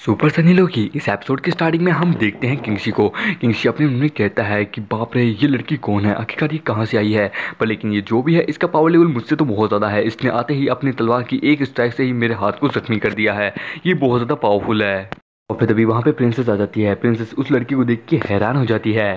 Super Sunny लोकी इस episode के starting में हम देखते हैं किंगशी को। किंगशी अपने मन में कहता है कि बाप रे ये लड़की कौन है, आखिरकार ये कहाँ से आई है। पर लेकिन ये जो भी है इसका पावर लेवल मुझसे तो बहुत ज़्यादा है। इसने आते ही अपनी तलवार की एक स्ट्राइक से ही मेरे हाथ को जख्मी कर दिया है। ये बहुत ज़्यादा पावरफुल है। और फिर तभी वहाँ पे प्रिंसेस आ जाती है। प्रिंसेस उस लड़की को देख के हैरान हो जाती है।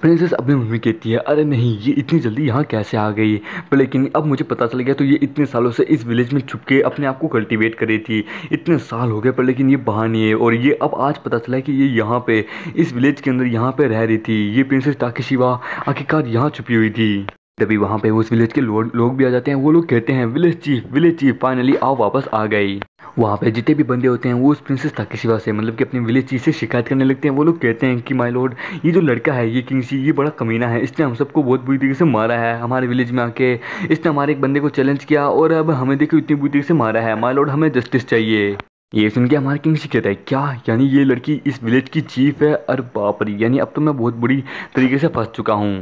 प्रिंसेस अपने मन में कहती है अरे नहीं, ये इतनी जल्दी यहाँ कैसे आ गई। पर लेकिन अब मुझे पता चल गया तो ये इतने सालों से इस विलेज में छुप के अपने आप को कल्टीवेट कर रही थी। इतने साल हो गए पर लेकिन ये बाहर नहीं है। और ये अब आज पता चला है कि ये यहाँ पे इस विलेज के अंदर यहाँ पे रह रही थी। ये प्रिंसेस ताकेशिवा आखिरकार यहाँ छुपी हुई थी। तभी वहाँ पे उस विलेज के लोग भी आ जाते हैं। वो लोग कहते हैं विलेज चीफ फाइनली आप वापस आ गई। वहाँ पे जितने भी बंदे होते हैं वो उस प्रिंसेस ताकेशिवा से मतलब कि अपनी विलेज चीफ से शिकायत करने लगते हैं। वो लोग कहते हैं कि माय लॉर्ड, ये जो लड़का है ये किंगशी, ये बड़ा कमीना है। इसने हम सबको बहुत बुरी तरीके से मारा है। हमारे विलेज में आके इसने हमारे एक बंदे को चैलेंज किया और अब हमें देखो इतनी बुरी तरीके से मारा है। माय लॉर्ड हमें जस्टिस चाहिए। ये सुन के हमारे किंगशी कहता है क्या, यानी ये लड़की इस विलेज की चीफ है। अरे बाप रे, यानी अब तो मैं बहुत बुरी तरीके से फंस चुका हूँ।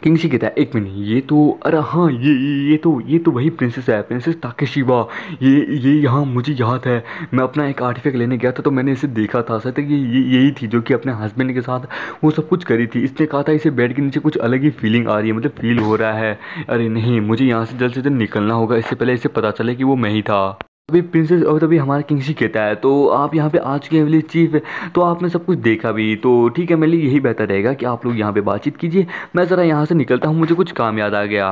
किंगशी कहता है एक मिनट, ये तो अरे हाँ ये तो वही प्रिंसेस है, प्रिंसेस ताकेशिवा। ये यहाँ मुझे याद है। मैं अपना एक आर्टिफैक्ट लेने गया था तो मैंने इसे देखा था। सर ये यही थी जो कि अपने हस्बैंड के साथ वो सब कुछ करी थी। इसने कहा था इसे बेड के नीचे कुछ अलग ही फीलिंग आ रही है, मतलब फील हो रहा है। अरे नहीं, मुझे यहाँ से जल्द निकलना होगा, इससे पहले इसे पता चले कि वो मैं ही था। अभी प्रिंसेस और तभी हमारा किंगशी कहता है तो आप यहाँ पे आ चुके हैं विलेज चीफ, तो आपने सब कुछ देखा भी, तो ठीक है मेरे लिए यही बेहतर रहेगा कि आप लोग यहाँ पे बातचीत कीजिए। मैं ज़रा यहाँ से निकलता हूँ, मुझे कुछ काम याद आ गया।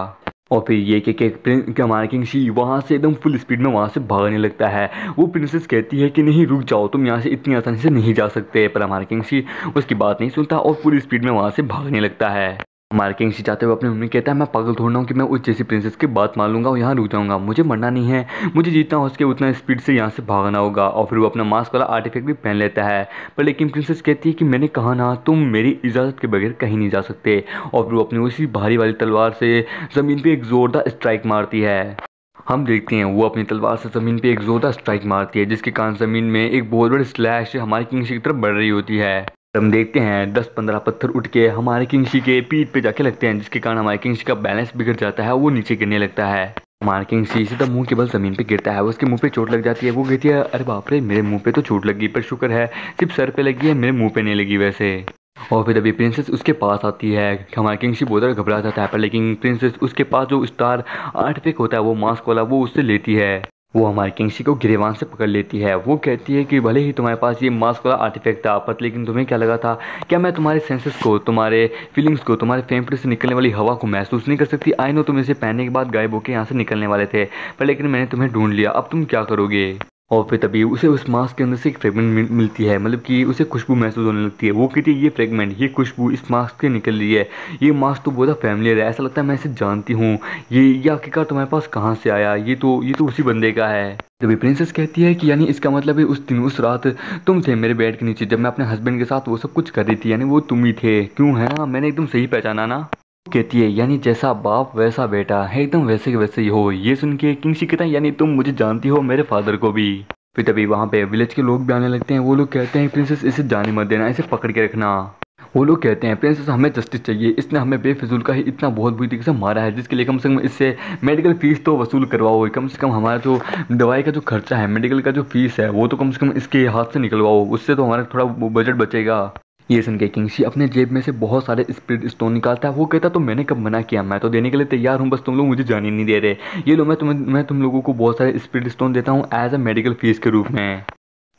और फिर ये कि हमारा किंगशी वहाँ से एकदम फुल स्पीड में वहाँ से भागने लगता है। वो प्रिंसेस कहती है कि नहीं रुक जाओ, तुम यहाँ से इतनी आसानी से नहीं जा सकते। पर हमारा किंगशी उसकी बात नहीं सुनता और फुल स्पीड में वहाँ से भागने लगता है। हमारे किंगशी चाहते हुए अपनी मम्मी कहता है मैं पागल थोड़ा हूँ कि मैं उस जैसी प्रिंसेस की बात मान लूंगा और यहाँ रुक जाऊंगा। मुझे मरना नहीं है, मुझे जितना हो सके उतना स्पीड से यहाँ से भागना होगा। और फिर वो अपना मास्क वाला आर्टिफैक्ट भी पहन लेता है। पर लेकिन प्रिंसेस कहती है कि मैंने कहा ना, तुम मेरी इजाज़त के बगैर कहीं नहीं जा सकते। और फिर वो अपनी उसी भारी वाली तलवार से ज़मीन पर एक ज़ोरदार स्ट्राइक मारती है। हम देखते हैं वो अपनी तलवार से ज़मीन पे एक जोरदार स्ट्राइक मारती है, जिसके कारण ज़मीन में एक बहुत बड़ी स्लैश हमारी किंगशी की तरफ बढ़ रही होती है। हम देखते हैं 10-15 पत्थर उठ के हमारे किंगशी के पीठ पे जाके लगते हैं, जिसके कारण हमारे किंगशी का बैलेंस बिगड़ जाता है, वो नीचे गिरने लगता है। हमारे किंगशी सीधा मुंह के बल ज़मीन पे गिरता है। उसके मुंह पे चोट लग जाती है। वो कहती है अरे बाप रे, मेरे मुंह पे तो चोट लगी, पर शुक्र है सिर्फ सर पे लगी है, मेरे मुंह पे नहीं लगी वैसे। और फिर अभी प्रिंसेस उसके पास आती है। हमारा किंगशी बहुत ज़्यादा घबरा जाता है। पर लेकिन प्रिंसेस उसके पास जो स्टार आर्टिफैक्ट होता है वो मास्क वाला, वो उससे लेती है। वो हमारे किंगशी को गिरेबान से पकड़ लेती है। वो कहती है कि भले ही तुम्हारे पास ये मास्क वाला आर्टिफैक्ट था, पर लेकिन तुम्हें क्या लगा था, क्या मैं तुम्हारे सेंसेस को, तुम्हारे फीलिंग्स को, तुम्हारे फेफड़े से निकलने वाली हवा को महसूस नहीं कर सकती। आई नो तुम इसे पहनने के बाद गायब होकर यहाँ से निकलने वाले थे, पर लेकिन मैंने तुम्हें ढूंढ लिया, अब तुम क्या करोगे। और फिर तभी उसे उस मास्क के अंदर से एक फ्रेगमेंट मिलती है, मतलब कि उसे खुशबू महसूस होने लगती है। वो कहती है ये फ्रेगमेंट, ये खुशबू इस मास्क से निकल रही है। ये मास्क तो बहुत फैमिलियर है, ऐसा लगता है मैं इसे जानती हूँ। ये आखिरकार तुम्हारे पास कहाँ से आया, ये तो उसी बंदे का है। तभी प्रिंसेस कहती है कि यानी इसका मतलब है उस दिन उस रात तुम थे मेरे बेड के नीचे जब मैं अपने हस्बैंड के साथ वो सब कुछ कर रही थी, यानी वो तुम ही थे, क्यों है ना, मैंने एकदम सही पहचाना ना। कहती है यानी जैसा बाप वैसा बेटा है, एकदम वैसे के वैसे ही हो। ये सुन के किंगशी कहता है यानी तुम मुझे जानती हो, मेरे फादर को भी। फिर तभी वहाँ पे विलेज के लोग भी आने लगते हैं। वो लोग कहते हैं प्रिंसेस इसे जाने मत देना, इसे पकड़ के रखना। वो लोग कहते हैं प्रिंसेस हमें जस्टिस चाहिए, इसने हमें बेफिजूल का ही इतना बहुत बुरी तरीके से मारा है, जिसके लिए कम से कम इससे मेडिकल फीस तो वसूल करवाओ। कम से कम हमारा जो दवाई का जो खर्चा है, मेडिकल का जो फीस है, वो तो कम से कम इसके हाथ से निकलवाओ, उससे तो हमारा थोड़ा बजट बचेगा। ये सुन के किंगशी अपने जेब में से बहुत सारे स्पिरिट स्टोन निकालता है। वो कहता तो मैंने कब मना किया, मैं तो देने के लिए तैयार हूँ, बस तुम लोग मुझे जाने नहीं दे रहे। ये लो मैं तुम लोगों को बहुत सारे स्पिरिट स्टोन देता हूँ एज अ मेडिकल फीस के रूप में।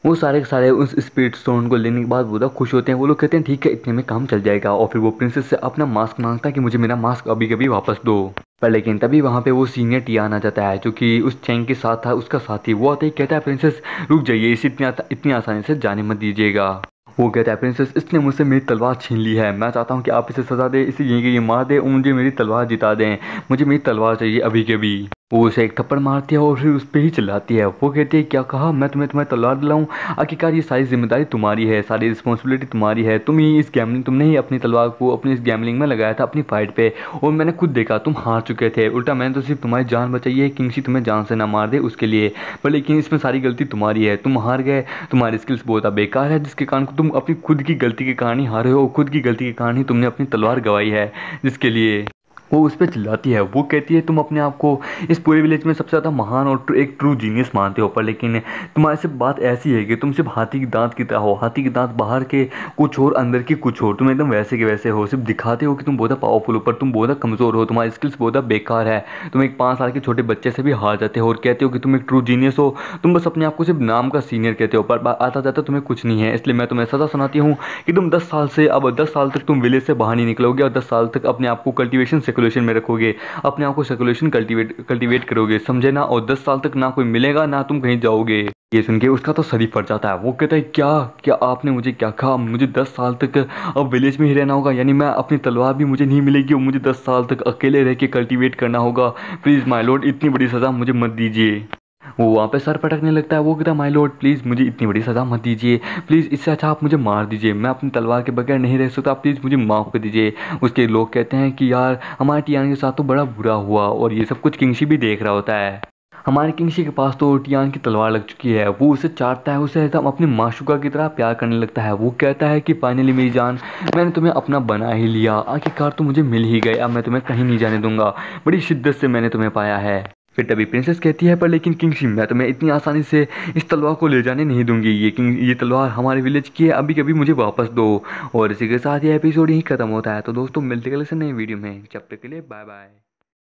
वो सारे के सारे उस स्पिरिट स्टोन को लेने के बाद वो खुश होते हैं। वो लोग कहते हैं ठीक है, इतने में काम चल जाएगा। और फिर वो प्रिंसेस से अपना मास्क मांगता है कि मुझे मेरा मास्क अभी कभी वापस दो। पर लेकिन तभी वहाँ पे वो सीनियर टियान आ जाता है, जो कि उस चैंग के साथ था, उसका साथी। वो आते ही कहता है प्रिंसेस रुक जाइए, इसे इतनी आसानी से जाने मत दीजिएगा। वो कहता है प्रिंसेस इसने मुझसे मेरी तलवार छीन ली है, मैं चाहता हूँ कि आप इसे सजा दे, इसे यहीं के ये मार दे और मुझे मेरी तलवार जिता दें, मुझे मेरी तलवार चाहिए अभी के भी। वो उसे एक थप्पड़ मारती है और फिर उस पर ही चिल्लाती है। वो कहती है क्या कहा, मैं तुम्हारी तलवार दिलाऊं, आखिरकार ये सारी जिम्मेदारी तुम्हारी है, सारी रिस्पॉन्सिबिलिटी तुम्हारी है। तुमने ही अपनी तलवार को अपनी इस गैमलिंग में लगाया था अपनी फाइट पे, और मैंने खुद देखा तुम हार चुके थे। उल्टा मैंने तो सिर्फ तुम्हारी जान बचाई है, किंगशी तुम्हें जान से ना मार दे उसके लिए। पर लेकिन इसमें सारी गलती तुम्हारी है, तुम हार गए, तुम्हारी स्किल्स बहुत बेकार है, जिसके कारण तुम अपनी खुद की गलती के कारण ही हारे हो, खुद की गलती के कारण ही तुमने अपनी तलवार गवाई है, जिसके लिए वो उस पर चिल्लाती है। वो कहती है तुम अपने आप को इस पूरे विलेज में सबसे ज़्यादा महान और एक ट्रू जीनियस मानते हो, पर लेकिन तुम्हारे से बात ऐसी है कि तुम सिर्फ हाथी की दांत की तरह हो। हाथी की दांत बाहर के कुछ और अंदर की कुछ और। तुम एकदम वैसे के वैसे हो, सिर्फ दिखाते हो कि तुम बहुत पावरफुल हो, पर तुम बहुत कमज़ोर हो। तुम्हारी स्किल्स बहुत बेकार है। तुम एक 5 साल के छोटे बच्चे से भी हार जाते हो और कहते हो कि तुम एक ट्रू जीनियस हो। तुम बस अपने आप को सिर्फ नाम का सीनियर कहते हो, पर आता जाता तुम्हें कुछ नहीं है। इसलिए मैं तुम्हें सज़ा सुनाती हूँ कि तुम 10 साल से अब 10 साल तक तुम विलेज से बाहर नहीं निकलोगे और 10 साल तक अपने आप को कल्टीवेशन सेकुलेशन में रखोगे, अपने आप को सेकुलेशन कल्टीवेट करोगे, समझे ना। और 10 साल तक ना कोई मिलेगा ना तुम कहीं जाओगे। ये सुन के उसका तो सर ही फट जाता है। वो कहता है क्या क्या आपने मुझे क्या कहा, मुझे 10 साल तक अब विलेज में ही रहना होगा, यानी मैं अपनी तलवार भी मुझे नहीं मिलेगी और मुझे 10 साल तक अकेले रह के कल्टीवेट करना होगा। प्लीज़ माय लॉर्ड इतनी बड़ी सज़ा मुझे मत दीजिए। वो वहाँ पे सर पटकने लगता है। वो कहता है माय लॉर्ड प्लीज़ मुझे इतनी बड़ी सज़ा मत दीजिए, प्लीज़ इससे अच्छा आप मुझे मार दीजिए, मैं अपनी तलवार के बगैर नहीं रह सकता, प्लीज़ मुझे माफ़ कर दीजिए। उसके लोग कहते हैं कि यार हमारे टियान के साथ तो बड़ा बुरा हुआ, और ये सब कुछ किंगशी भी देख रहा होता है। हमारे किंगशी के पास तो टियान की तलवार लग चुकी है। वो उसे चाटता है, उसे एकदम अपनी माशुका की तरह प्यार करने लगता है। वो कहता है कि फाइनली मेरी जान, मैंने तुम्हें अपना बना ही लिया, आखिरकार तो मुझे मिल ही गए, अब मैं तुम्हें कहीं नहीं जाने दूंगा, बड़ी शिद्दत से मैंने तुम्हें पाया है। फिर तभी प्रिंसेस कहती है पर लेकिन किंगशी मैं तुम्हें इतनी आसानी से इस तलवार को ले जाने नहीं दूंगी, ये तलवार हमारे विलेज की है, अभी कभी मुझे वापस दो। और इसी के साथ ये एपिसोड यहीं खत्म होता है। तो दोस्तों मिलते हैं कल से नई वीडियो में, जब तक के लिए बाय बाय।